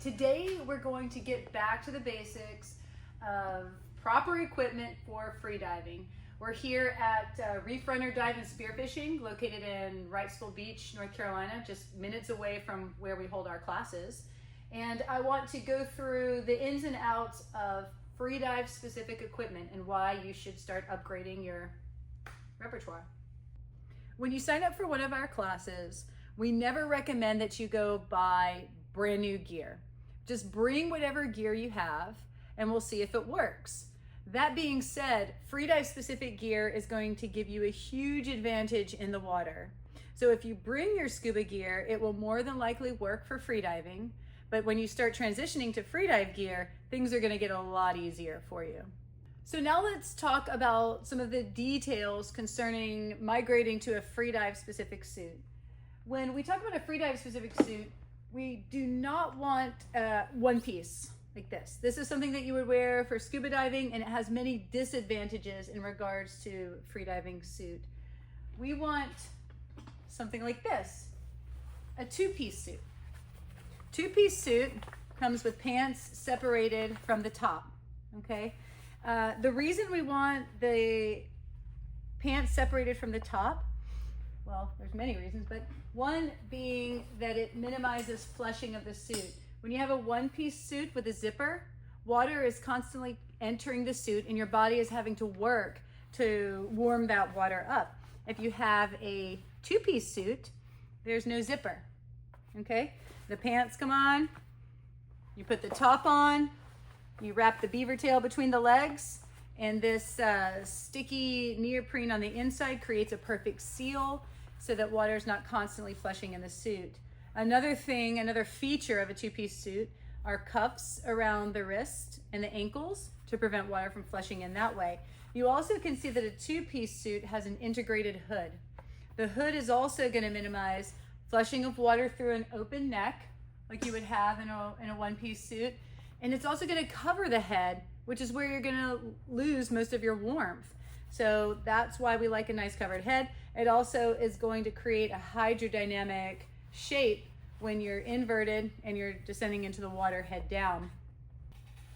Today we're going to get back to the basics of proper equipment for freediving. We're here at Reef Runner Dive and Spearfishing, located in Wrightsville Beach, North Carolina, just minutes away from where we hold our classes. And I want to go through the ins and outs of freedive specific equipment and why you should start upgrading your repertoire. When you sign up for one of our classes, we never recommend that you go buy brand new gear. Just bring whatever gear you have and we'll see if it works. That being said, freedive specific gear is going to give you a huge advantage in the water. So if you bring your scuba gear, it will more than likely work for freediving. But when you start transitioning to freedive gear, things are going to get a lot easier for you. So now let's talk about some of the details concerning migrating to a freedive specific suit. When we talk about a freedive specific suit, we do not want one piece like this. This is something that you would wear for scuba diving, and it has many disadvantages in regards to freediving suit. We want something like this, a two-piece suit. Two-piece suit comes with pants separated from the top, okay? The reason we want the pants separated from the top, well, there's many reasons, but one being that it minimizes flushing of the suit. When you have a one-piece suit with a zipper, water is constantly entering the suit and your body is having to work to warm that water up. If you have a two-piece suit, there's no zipper, okay? The pants come on, you put the top on, you wrap the beaver tail between the legs, and this sticky neoprene on the inside creates a perfect seal so that water is not constantly flushing in the suit. Another feature of a two-piece suit are cuffs around the wrist and the ankles to prevent water from flushing in that way. You also can see that a two-piece suit has an integrated hood. The hood is also going to minimize flushing of water through an open neck like you would have in a one-piece suit. And it's also going to cover the head, which is where you're going to lose most of your warmth. So that's why we like a nice covered head. It also is going to create a hydrodynamic shape when you're inverted and you're descending into the water head down.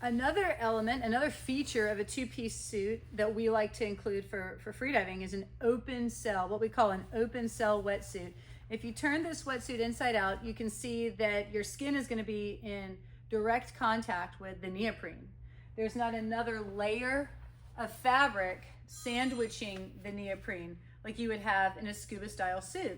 Another element, another feature of a two-piece suit that we like to include for freediving is an open cell, what we call an open cell wetsuit. If you turn this wetsuit inside out, you can see that your skin is going to be in direct contact with the neoprene. There's not another layer of fabric sandwiching the neoprene like you would have in a scuba style suit.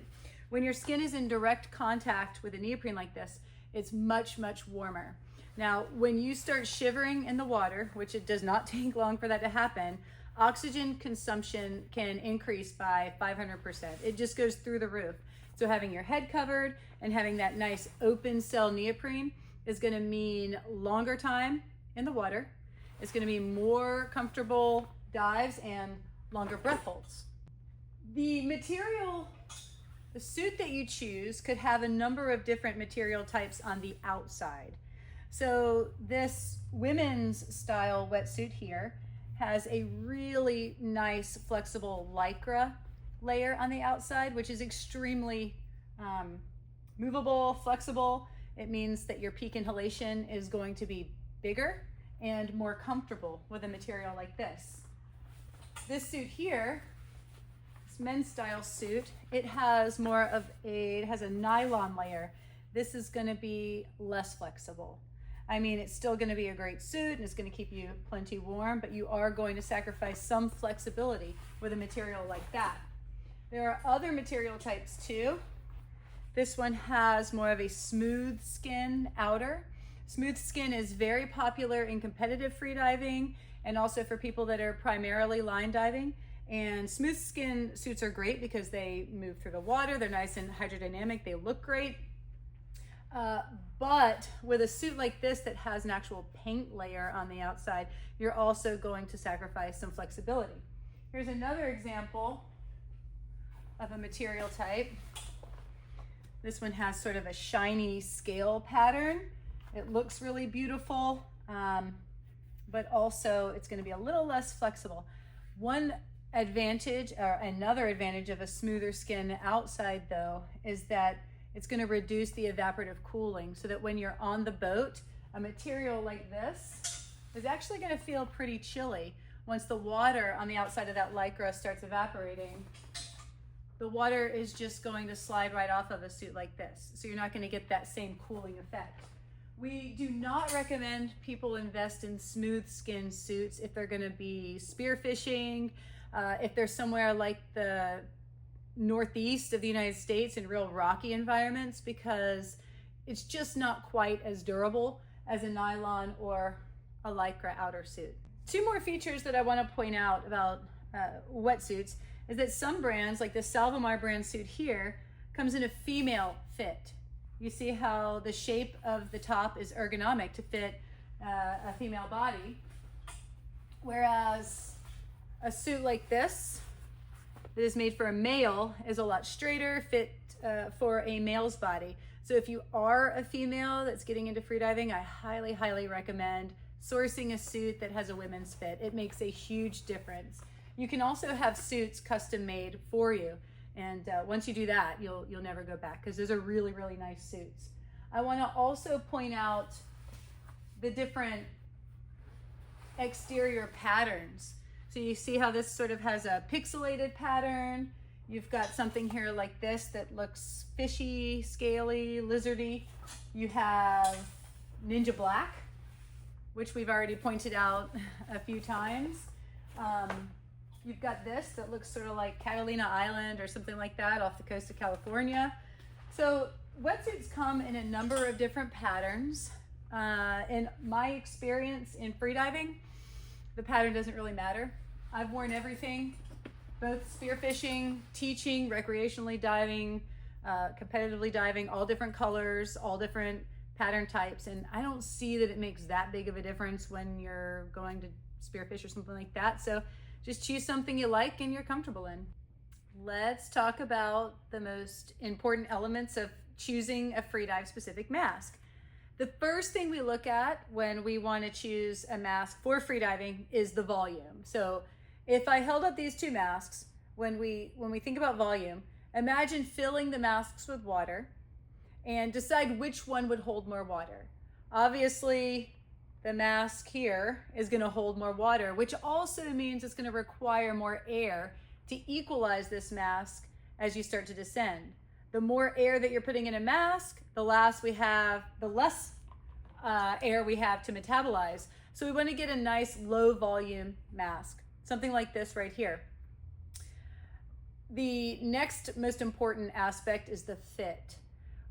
When your skin is in direct contact with a neoprene like this, it's much, much warmer. Now, when you start shivering in the water, which it does not take long for that to happen, oxygen consumption can increase by 500%. It just goes through the roof. So having your head covered and having that nice open cell neoprene is going to mean longer time in the water. It's going to be more comfortable dives and longer breath holds. The suit that you choose could have a number of different material types on the outside. So this women's style wetsuit here has a really nice flexible lycra layer on the outside, which is extremely movable, flexible. It means that your peak inhalation is going to be bigger and more comfortable with a material like this. This suit here, this men's style suit, it has a nylon layer. This is going to be less flexible. I mean, it's still going to be a great suit and it's going to keep you plenty warm, but you are going to sacrifice some flexibility with a material like that. There are other material types too. This one has more of a smooth skin outer. Smooth skin is very popular in competitive freediving and also for people that are primarily line diving. And smooth skin suits are great because they move through the water, they're nice and hydrodynamic, they look great. But with a suit like this that has an actual paint layer on the outside, you're also going to sacrifice some flexibility. Here's another example of a material type. This one has sort of a shiny scale pattern. It looks really beautiful, but also it's going to be a little less flexible. One advantage, or another advantage of a smoother skin outside though, is that it's going to reduce the evaporative cooling so that when you're on the boat, a material like this is actually going to feel pretty chilly. Once the water on the outside of that Lycra starts evaporating, the water is just going to slide right off of a suit like this. So you're not going to get that same cooling effect. We do not recommend people invest in smooth skin suits if they're going to be spearfishing, if they're somewhere like the northeast of the United States in real rocky environments, because it's just not quite as durable as a nylon or a Lycra outer suit. Two more features that I want to point out about wetsuits is that some brands, like the Salvamar brand suit here, comes in a female fit. You see how the shape of the top is ergonomic to fit a female body, whereas a suit like this that is made for a male is a lot straighter, fit for a male's body. So if you are a female that's getting into freediving, I highly, highly recommend sourcing a suit that has a women's fit. It makes a huge difference. You can also have suits custom made for you. And once you do that, you'll never go back, because those are really, really nice suits. I want to also point out the different exterior patterns. So you see how this sort of has a pixelated pattern. You've got something here like this that looks fishy, scaly, lizardy. You have Ninja Black, which we've already pointed out a few times. You've got this that looks sort of like Catalina Island or something like that off the coast of California. So wetsuits come in a number of different patterns. In my experience in freediving, the pattern doesn't really matter. I've worn everything, both spearfishing, teaching, recreationally diving, competitively diving, all different colors, all different pattern types. And I don't see that it makes that big of a difference when you're going to spearfish or something like that. So just choose something you like and you're comfortable in. Let's talk about the most important elements of choosing a freedive specific mask. The first thing we look at when we want to choose a mask for freediving is the volume. So if I held up these two masks, when we think about volume, imagine filling the masks with water and decide which one would hold more water. Obviously, the mask here is going to hold more water, which also means it's going to require more air to equalize this mask as you start to descend. The more air that you're putting in a mask, the less air we have to metabolize. So we want to get a nice low volume mask, something like this right here. The next most important aspect is the fit.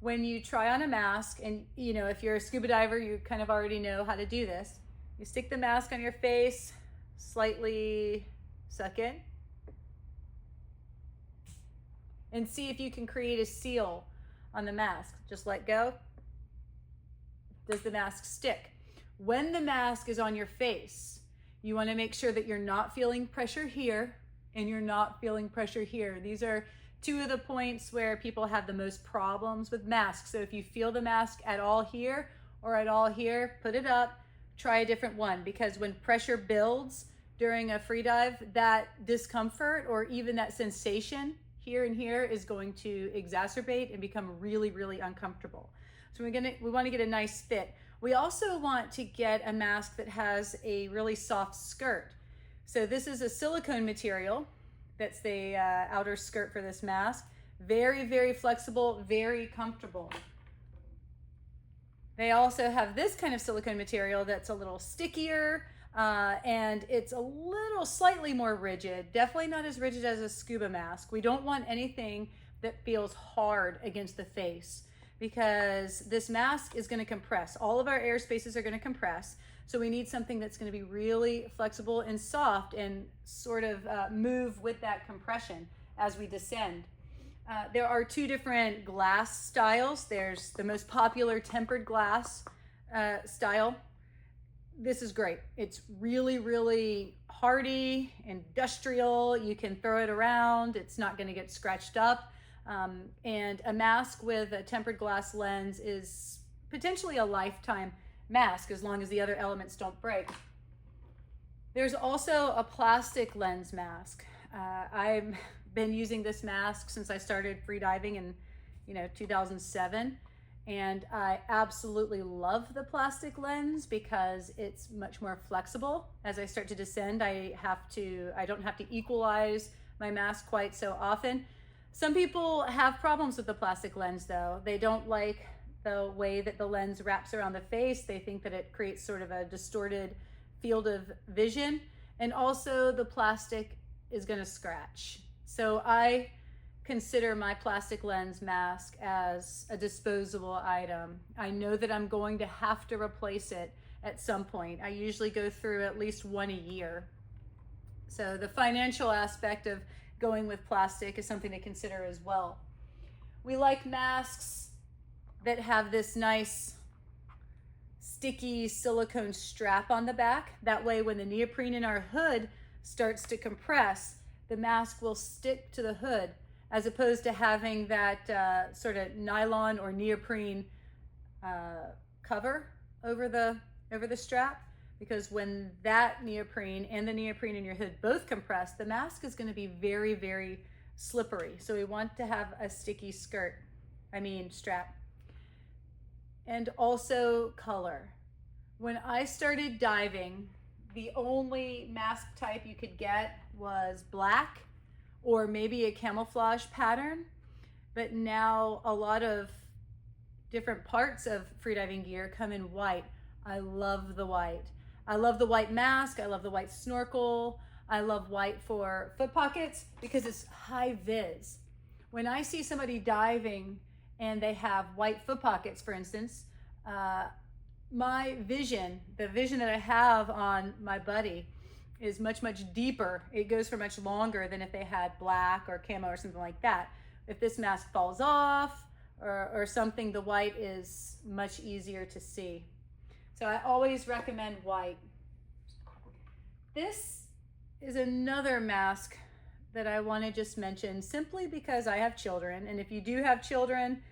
When you try on a mask, and if you're a scuba diver, you kind of already know how to do this. You stick the mask on your face, slightly suck in, and see if you can create a seal on the mask. Just let go. Does the mask stick? When the mask is on your face, you want to make sure that you're not feeling pressure here and you're not feeling pressure here. These are two of the points where people have the most problems with masks. So if you feel the mask at all here or at all here, put it up, try a different one, because when pressure builds during a free dive, that discomfort or even that sensation here and here is going to exacerbate and become really, really uncomfortable. So we want to get a nice fit. We also want to get a mask that has a really soft skirt. So this is a silicone material. That's the outer skirt for this mask. Very, very flexible, very comfortable. They also have this kind of silicone material that's a little stickier and it's a little slightly more rigid. Definitely not as rigid as a scuba mask. We don't want anything that feels hard against the face, because this mask is going to compress. All of our air spaces are going to compress. So we need something that's going to be really flexible and soft and sort of move with that compression as we descend. There are two different glass styles. There's the most popular tempered glass style. This is great. It's really, really hardy, industrial. You can throw it around. It's not going to get scratched up. And a mask with a tempered glass lens is potentially a lifetime mask as long as the other elements don't break. There's also a plastic lens mask. I've been using this mask since I started free diving 2007. And I absolutely love the plastic lens because it's much more flexible. As I start to descend, I don't have to equalize my mask quite so often. Some people have problems with the plastic lens though. They don't like the way that the lens wraps around the face. They think that it creates sort of a distorted field of vision. And also the plastic is gonna scratch. So I consider my plastic lens mask as a disposable item. I know that I'm going to have to replace it at some point. I usually go through at least one a year. So the financial aspect of going with plastic is something to consider as well. We like masks that have this nice sticky silicone strap on the back. That way when the neoprene in our hood starts to compress, the mask will stick to the hood, as opposed to having that sort of nylon or neoprene cover over the strap. Because when that neoprene and the neoprene in your hood both compress, the mask is going to be very, very slippery. So we want to have a sticky strap. And also color. When I started diving, the only mask type you could get was black or maybe a camouflage pattern. But now a lot of different parts of freediving gear come in white. I love the white. I love the white mask. I love the white snorkel. I love white for foot pockets because it's high vis. When I see somebody diving and they have white foot pockets, for instance, my vision, the vision that I have on my buddy is much, much deeper. It goes for much longer than if they had black or camo or something like that. If this mask falls off or something, the white is much easier to see. So I always recommend white. This is another mask that I want to just mention simply because I have children. And if you do have children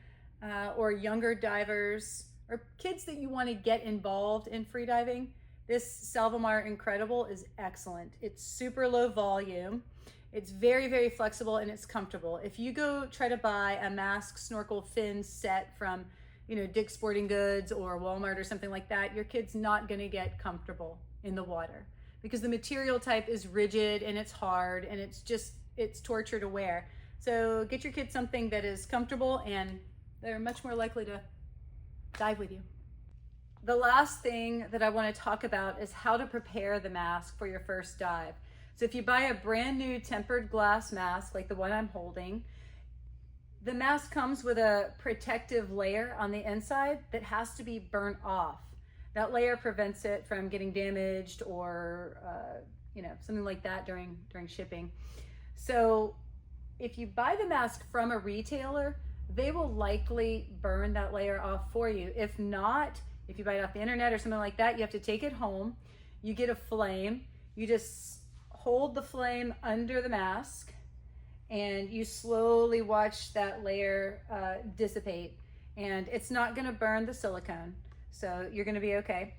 or younger divers or kids that you want to get involved in freediving, this Salvamar Incredible is excellent. It's super low volume. It's very, very flexible and it's comfortable. If you go try to buy a mask, snorkel, fin set from Dick's Sporting Goods or Walmart or something like that, your kid's not going to get comfortable in the water because the material type is rigid and it's hard and it's torture to wear. So get your kid something that is comfortable and they're much more likely to dive with you. The last thing that I want to talk about is how to prepare the mask for your first dive. So if you buy a brand new tempered glass mask like the one I'm holding, the mask comes with a protective layer on the inside that has to be burnt off. That layer prevents it from getting damaged or something like that during shipping. So if you buy the mask from a retailer, they will likely burn that layer off for you. If not, if you buy it off the internet or something like that, you have to take it home. You get a flame. You just hold the flame under the mask and you slowly watch that layer dissipate, and it's not going to burn the silicone, so you're going to be okay.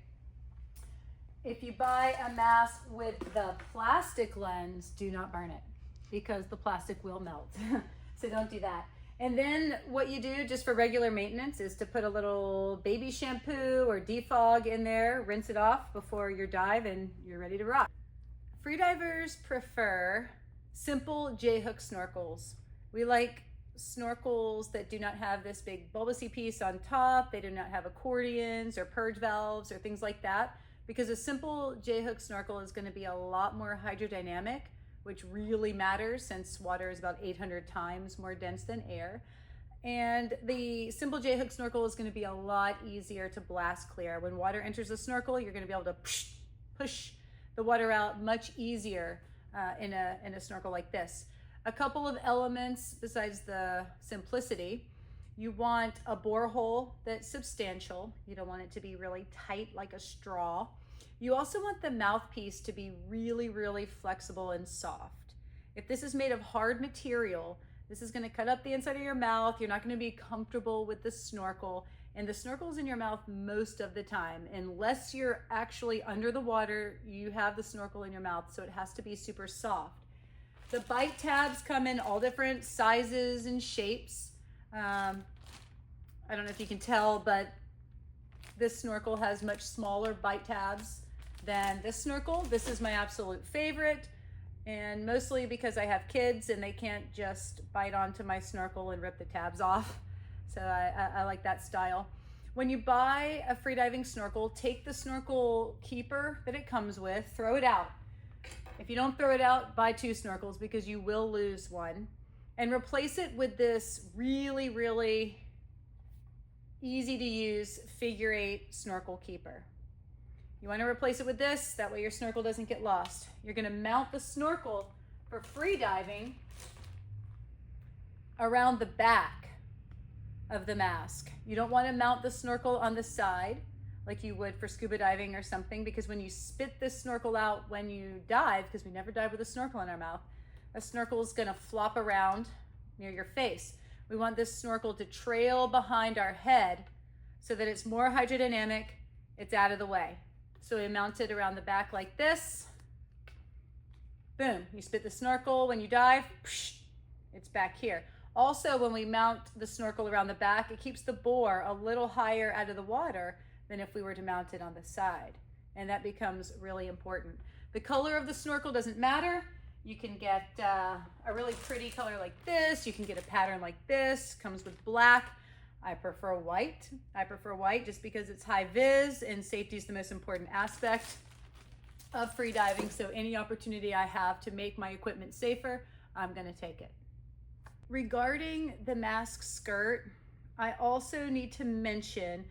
If you buy a mask with the plastic lens, do not burn it because the plastic will melt. So don't do that. And then what you do just for regular maintenance is to put a little baby shampoo or defog in there, rinse it off before your dive, and you're ready to rock. Freedivers prefer simple J-hook snorkels. We like snorkels that do not have this big bulbousy piece on top. They do not have accordions or purge valves or things like that, because a simple J-hook snorkel is going to be a lot more hydrodynamic, which really matters since water is about 800 times more dense than air. And the simple J-hook snorkel is going to be a lot easier to blast clear. When water enters the snorkel, you're going to be able to push the water out much easier in a snorkel like this. A couple of elements besides the simplicity: you want a borehole that's substantial. You don't want it to be really tight like a straw. You also want the mouthpiece to be really, really flexible and soft. If this is made of hard material, this is going to cut up the inside of your mouth. You're not going to be comfortable with the snorkel, and the snorkel's in your mouth most of the time. Unless you're actually under the water, you have the snorkel in your mouth, so it has to be super soft. The bite tabs come in all different sizes and shapes. I don't know if you can tell, but this snorkel has much smaller bite tabs than this snorkel. This is my absolute favorite, and mostly because I have kids and they can't just bite onto my snorkel and rip the tabs off. So I like that style. When you buy a freediving snorkel, take the snorkel keeper that it comes with, throw it out. If you don't throw it out, buy 2 snorkels because you will lose one. And replace it with this really, really easy to use figure 8 snorkel keeper. You want to replace it with this, that way your snorkel doesn't get lost. You're going to mount the snorkel for freediving around the back of the mask. You don't want to mount the snorkel on the side like you would for scuba diving or something, because when you spit this snorkel out when you dive, because we never dive with a snorkel in our mouth, a snorkel is going to flop around near your face. We want this snorkel to trail behind our head so that it's more hydrodynamic, it's out of the way. So we mount it around the back like this. Boom, you spit the snorkel. When you dive, it's back here. Also, when we mount the snorkel around the back, it keeps the bore a little higher out of the water than if we were to mount it on the side. And that becomes really important. The color of the snorkel doesn't matter. You can get a really pretty color like this. You can get a pattern like this. Comes with black. I prefer white. I prefer white just because it's high vis and safety is the most important aspect of freediving. So any opportunity I have to make my equipment safer, I'm going to take it. Regarding the mask skirt, I also need to mention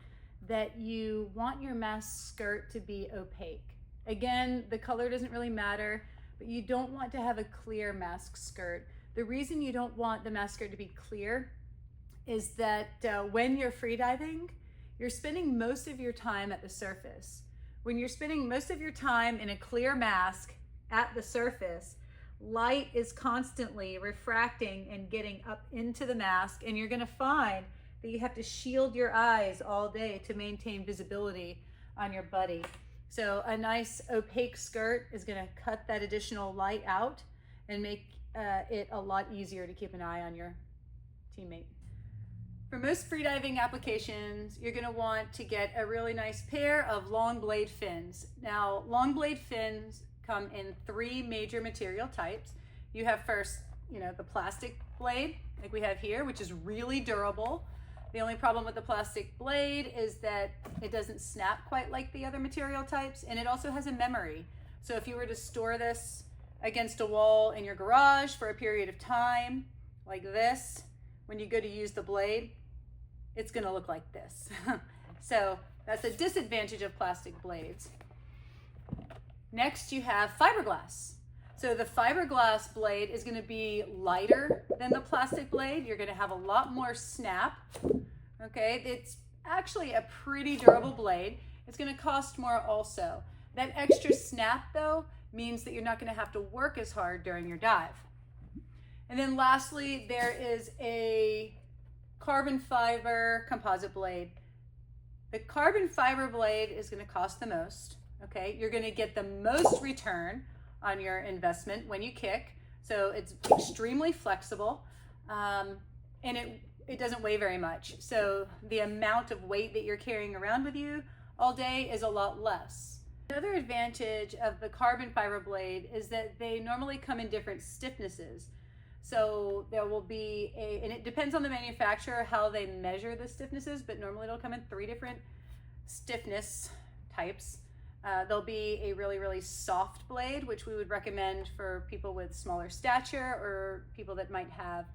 that you want your mask skirt to be opaque. Again, the color doesn't really matter, but you don't want to have a clear mask skirt. The reason you don't want the mask skirt to be clear is that when you're freediving, you're spending most of your time at the surface. When you're spending most of your time in a clear mask at the surface, light is constantly refracting and getting up into the mask, and you're gonna find that you have to shield your eyes all day to maintain visibility on your buddy. So a nice opaque skirt is gonna cut that additional light out and make it a lot easier to keep an eye on your teammate. For most freediving applications, you're gonna want to get a really nice pair of long blade fins. Now, long blade fins come in 3 major material types. You have first, the plastic blade, like we have here, which is really durable. The only problem with the plastic blade is that it doesn't snap quite like the other material types, and it also has a memory. So if you were to store this against a wall in your garage for a period of time, like this, when you go to use the blade, it's gonna look like this. So that's a disadvantage of plastic blades. Next, you have fiberglass. So the fiberglass blade is gonna be lighter than the plastic blade. You're gonna have a lot more snap, okay? It's actually a pretty durable blade. It's gonna cost more also. That extra snap, though, means that you're not gonna have to work as hard during your dive. And then lastly, there is a carbon fiber composite blade. The carbon fiber blade is gonna cost the most, okay? You're gonna get the most return on your investment when you kick. So it's extremely flexible, and it doesn't weigh very much. So the amount of weight that you're carrying around with you all day is a lot less. Another advantage of the carbon fiber blade is that they normally come in different stiffnesses. So there will be and it depends on the manufacturer how they measure the stiffnesses, but normally it'll come in 3 different stiffness types. There'll be a really, really soft blade, which we would recommend for people with smaller stature or people that might have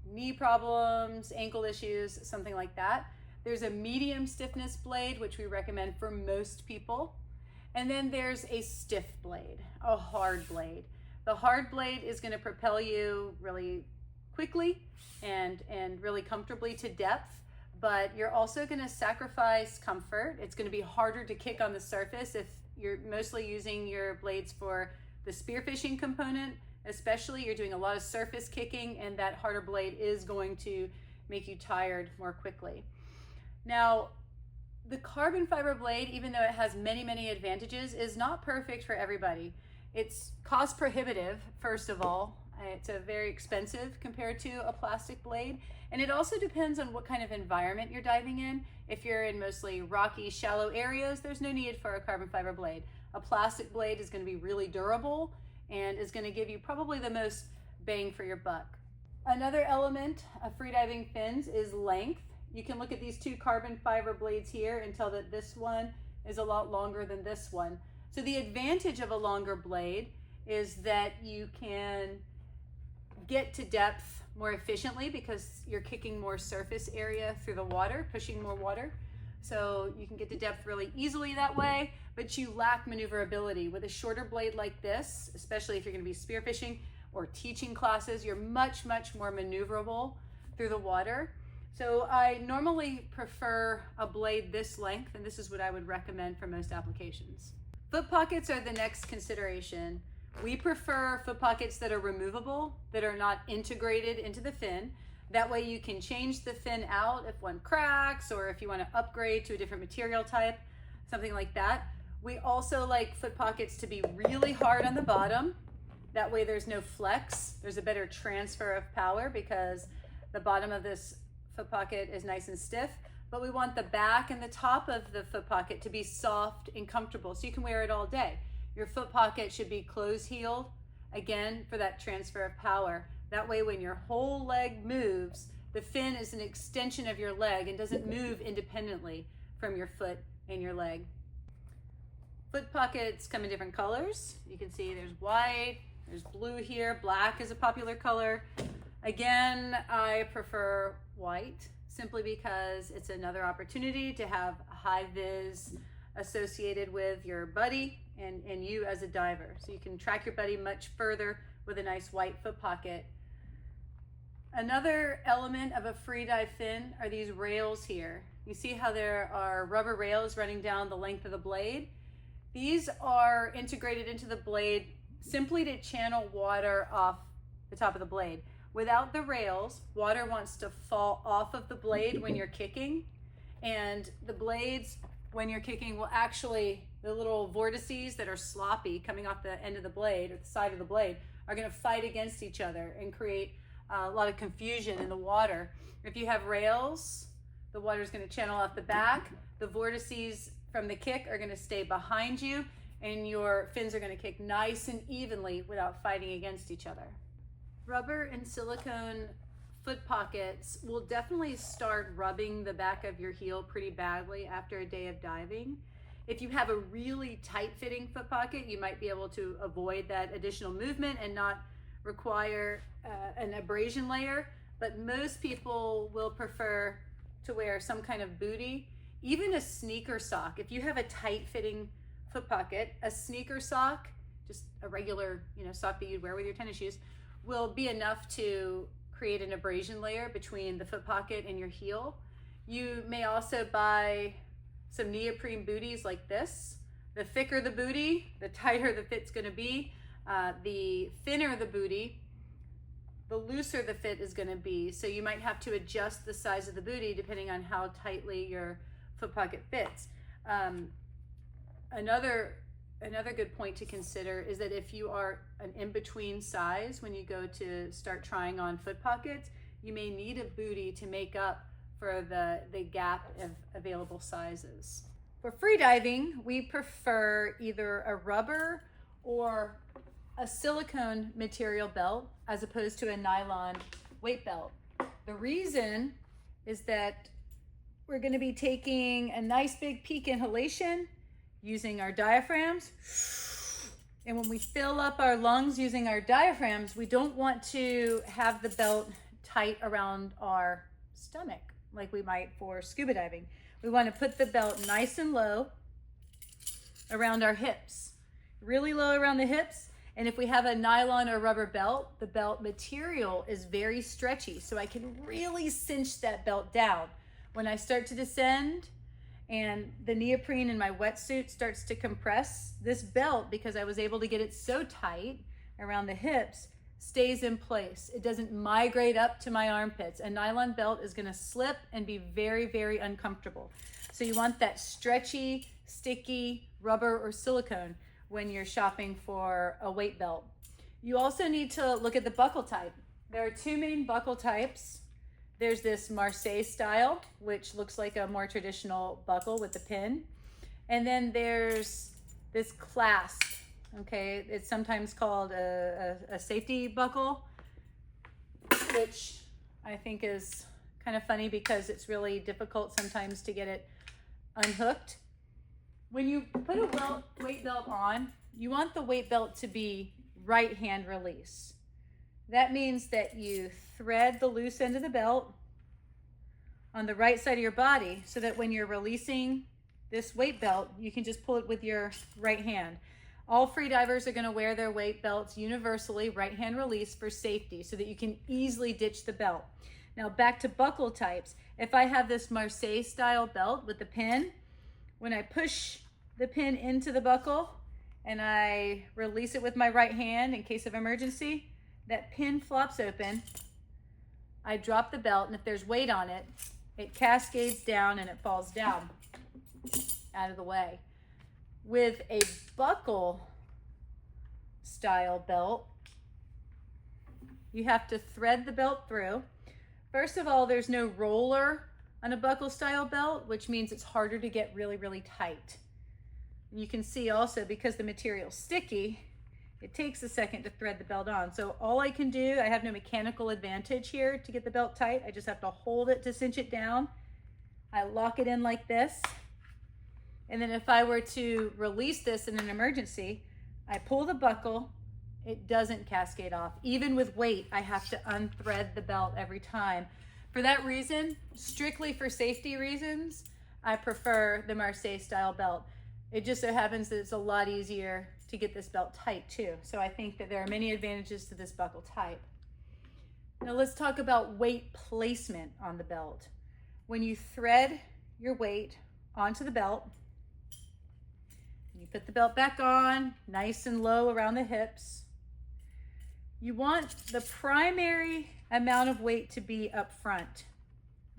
knee problems, ankle issues, something like that. There's a medium stiffness blade, which we recommend for most people. And then there's a stiff blade, a hard blade. The hard blade is going to propel you really quickly and really comfortably to depth, but you're also going to sacrifice comfort. It's going to be harder to kick on the surface if you're mostly using your blades for the spearfishing component. Especially, you're doing a lot of surface kicking, and that harder blade is going to make you tired more quickly. Now, the carbon fiber blade, even though it has many, many advantages, is not perfect for everybody. It's cost prohibitive, first of all, It's a very expensive compared to a plastic blade. And it also depends on what kind of environment you're diving in. If you're in mostly rocky, shallow areas, there's no need for a carbon fiber blade. A plastic blade is going to be really durable and is going to give you probably the most bang for your buck. Another element of freediving fins is length. You can look at these two carbon fiber blades here and tell that this one is a lot longer than this one. So the advantage of a longer blade is that you can get to depth more efficiently because you're kicking more surface area through the water, pushing more water. So you can get to depth really easily that way, but you lack maneuverability. With a shorter blade like this, especially if you're going to be spearfishing or teaching classes, you're much, much more maneuverable through the water. So I normally prefer a blade this length, and this is what I would recommend for most applications. Foot pockets are the next consideration. We prefer foot pockets that are removable, that are not integrated into the fin. That way you can change the fin out if one cracks or if you want to upgrade to a different material type, something like that. We also like foot pockets to be really hard on the bottom. That way there's no flex. There's a better transfer of power because the bottom of this foot pocket is nice and stiff, but we want the back and the top of the foot pocket to be soft and comfortable so you can wear it all day. Your foot pocket should be close-heeled, again, for that transfer of power. That way when your whole leg moves, the fin is an extension of your leg and doesn't move independently from your foot and your leg. Foot pockets come in different colors. You can see there's white, there's blue here, black is a popular color. Again, I prefer white simply because it's another opportunity to have high vis associated with your buddy and you as a diver. So you can track your buddy much further with a nice white foot pocket. Another element of a free dive fin are these rails here. You see how there are rubber rails running down the length of the blade? These are integrated into the blade simply to channel water off the top of the blade. Without the rails, water wants to fall off of the blade when you're kicking, and the blades, when you're kicking, will actually, the little vortices that are sloppy coming off the end of the blade or the side of the blade are going to fight against each other and create a lot of confusion in the water. If you have rails, the water is going to channel off the back. The vortices from the kick are going to stay behind you, and your fins are going to kick nice and evenly without fighting against each other. Rubber and silicone foot pockets will definitely start rubbing the back of your heel pretty badly after a day of diving. If you have a really tight-fitting foot pocket, you might be able to avoid that additional movement and not require an abrasion layer, but most people will prefer to wear some kind of bootie, even a sneaker sock. If you have a tight-fitting foot pocket, a sneaker sock, just a regular, sock that you'd wear with your tennis shoes, will be enough to create an abrasion layer between the foot pocket and your heel. You may also buy some neoprene booties like this. The thicker the bootie, the tighter the fit's going to be. The thinner the bootie, the looser the fit is going to be. So you might have to adjust the size of the bootie depending on how tightly your foot pocket fits. Another good point to consider is that if you are an in-between size when you go to start trying on foot pockets, you may need a bootie to make up for the gap of available sizes. For freediving, we prefer either a rubber or a silicone material belt as opposed to a nylon weight belt. The reason is that we're going to be taking a nice big peak inhalation using our diaphragms. And when we fill up our lungs using our diaphragms, we don't want to have the belt tight around our stomach like we might for scuba diving. We want to put the belt nice and low around our hips, really low around the hips. And if we have a nylon or rubber belt, the belt material is very stretchy, so I can really cinch that belt down. When I start to descend and the neoprene in my wetsuit starts to compress, this belt, because I was able to get it so tight around the hips, stays in place. It doesn't migrate up to my armpits. A nylon belt is going to slip and be very, very uncomfortable. So you want that stretchy, sticky rubber or silicone when you're shopping for a weight belt. You also need to look at the buckle type. There are two main buckle types. There's this Marseille style, which looks like a more traditional buckle with the pin. And then there's this clasp, okay? It's sometimes called a safety buckle, which I think is kind of funny because it's really difficult sometimes to get it unhooked. When you put a weight belt on, you want the weight belt to be right hand release. That means that you thread the loose end of the belt on the right side of your body so that when you're releasing this weight belt, you can just pull it with your right hand. All free divers are going to wear their weight belts universally right hand release for safety so that you can easily ditch the belt. Now back to buckle types. If I have this Marseille style belt with the pin, when I push the pin into the buckle and I release it with my right hand in case of emergency, that pin flops open. I drop the belt, and if there's weight on it, it cascades down and it falls down out of the way. With a buckle style belt, you have to thread the belt through. First of all, there's no roller on a buckle style belt, which means it's harder to get really, really tight. You can see also because the material's sticky, it takes a second to thread the belt on. So all I can do, I have no mechanical advantage here to get the belt tight. I just have to hold it to cinch it down. I lock it in like this. And then if I were to release this in an emergency, I pull the buckle, it doesn't cascade off. Even with weight, I have to unthread the belt every time. For that reason, strictly for safety reasons, I prefer the Marseille style belt. It just so happens that it's a lot easier to get this belt tight too. So I think that there are many advantages to this buckle type. Now let's talk about weight placement on the belt. When you thread your weight onto the belt, you put the belt back on, nice and low around the hips. You want the primary amount of weight to be up front,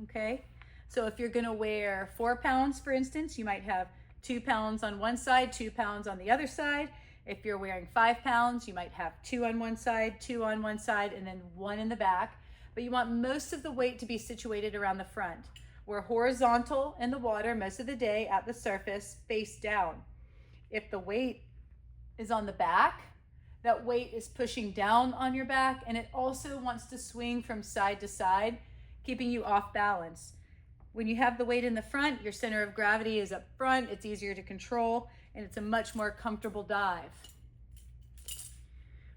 okay? So if you're gonna wear 4 pounds, for instance, you might have 2 pounds on one side, 2 pounds on the other side. If you're wearing 5 pounds, you might have 2 on one side, 2 on one side, and then 1 in the back. But you want most of the weight to be situated around the front. We're horizontal in the water most of the day at the surface, face down. If the weight is on the back, that weight is pushing down on your back, and it also wants to swing from side to side, keeping you off balance. When you have the weight in the front, your center of gravity is up front, it's easier to control, and it's a much more comfortable dive.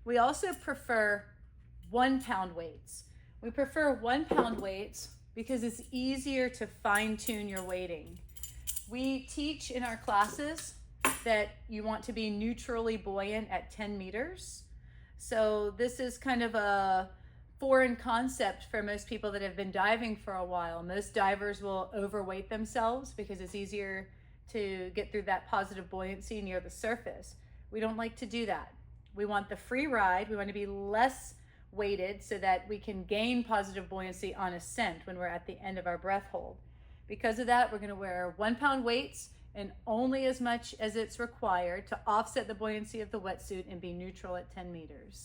We also prefer 1 pound weights. We prefer 1 pound weights because it's easier to fine tune your weighting. We teach in our classes that you want to be neutrally buoyant at 10 meters. So this is kind of a foreign concept for most people that have been diving for a while. Most divers will overweight themselves because it's easier to get through that positive buoyancy near the surface. We don't like to do that. We want the free ride. We want to be less weighted so that we can gain positive buoyancy on ascent when we're at the end of our breath hold. Because of that, we're going to wear 1 pound weights and only as much as it's required to offset the buoyancy of the wetsuit and be neutral at 10 meters.